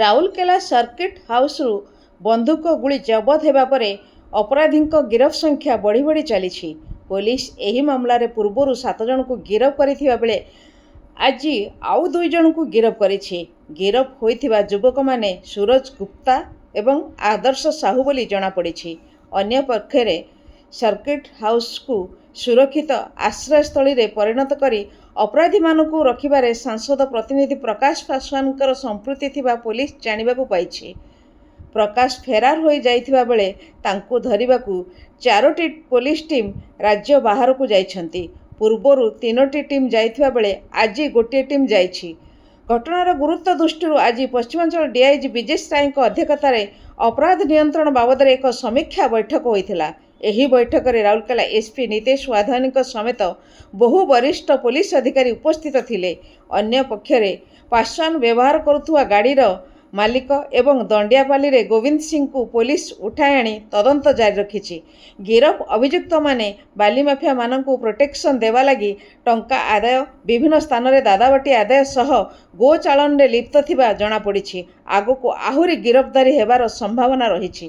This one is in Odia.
ରାଉରକେଲା ସର୍କିଟ ହାଉସରୁ ବନ୍ଧୁକ ଗୁଳି ଜବତ ହେବା ପରେ ଅପରାଧୀଙ୍କ ଗିରଫ ସଂଖ୍ୟା ବଢ଼ି ବଢ଼ି ଚାଲିଛି। ପୋଲିସ ଏହି ମାମଲାରେ ପୂର୍ବରୁ 7 ଜଣଙ୍କୁ ଗିରଫ କରିଥିବା ବେଳେ ଆଜି ଆଉ 2 ଜଣଙ୍କୁ ଗିରଫ କରିଛି। ଗିରଫ ହୋଇଥିବା ଯୁବକମାନେ ସୁରଜ ଗୁପ୍ତା ଏବଂ ଆଦର୍ଶ ସାହୁ ବୋଲି ଜଣାପଡ଼ିଛି। ଅନ୍ୟପକ୍ଷରେ ସର୍କିଟ ହାଉସକୁ ସୁରକ୍ଷିତ ଆଶ୍ରୟସ୍ଥଳୀରେ ପରିଣତ କରି ଅପରାଧୀମାନଙ୍କୁ ରଖିବାରେ ସାଂସଦ ପ୍ରତିନିଧି ପ୍ରକାଶ ପାଶ୍ୱାନଙ୍କର ସମ୍ପୃକ୍ତି ଥିବା ପୋଲିସ ଜାଣିବାକୁ ପାଇଛି। ପ୍ରକାଶ ଫେରାର ହୋଇ ଯାଇଥିବା ବେଳେ ତାଙ୍କୁ ଧରିବାକୁ 4ଟି ପୋଲିସ ଟିମ୍ ରାଜ୍ୟ ବାହାରକୁ ଯାଇଛନ୍ତି। ପୂର୍ବରୁ 3ଟି ଟିମ୍ ଯାଇଥିବା ବେଳେ ଆଜି ଗୋଟିଏ ଟିମ୍ ଯାଇଛି। ଘଟଣାର ଗୁରୁତ୍ୱ ଦୃଷ୍ଟିରୁ ଆଜି ପଶ୍ଚିମାଞ୍ଚଳ ଡିଆଇଜି ବିଜେଶ ରାୟଙ୍କ ଅଧ୍ୟକ୍ଷତାରେ ଅପରାଧ ନିୟନ୍ତ୍ରଣ ବାବଦରେ ଏକ ସମୀକ୍ଷା ବୈଠକ ହୋଇଥିଲା। ଏହି ବୈଠକରେ ରାଉରକେଲା ଏସ୍ପି ନିତେଶ ୱାଧାନୀଙ୍କ ସମେତ ବହୁ ବରିଷ୍ଠ ପୋଲିସ ଅଧିକାରୀ ଉପସ୍ଥିତ ଥିଲେ। ଅନ୍ୟପକ୍ଷରେ ପାଶ୍ୱାନ ବ୍ୟବହାର କରୁଥିବା ଗାଡ଼ିର ମାଲିକ ଏବଂ ଦଣ୍ଡିଆପାଲିରେ ଗୋବିନ୍ଦ ସିଂଙ୍କୁ ପୋଲିସ ଉଠାଇ ଆଣି ତଦନ୍ତ ଜାରି ରଖିଛି। ଗିରଫ ଅଭିଯୁକ୍ତମାନେ ବାଲି ମାଫିଆମାନଙ୍କୁ ପ୍ରୋଟେକ୍ସନ ଦେବା ଲାଗି ଟଙ୍କା ଆଦାୟ, ବିଭିନ୍ନ ସ୍ଥାନରେ ଦାଦାବଟି ଆଦାୟ ସହ ଗୋଚାଳନରେ ଲିପ୍ତ ଥିବା ଜଣାପଡ଼ିଛି। ଆଗକୁ ଆହୁରି ଗିରଫଦାରୀ ହେବାର ସମ୍ଭାବନା ରହିଛି।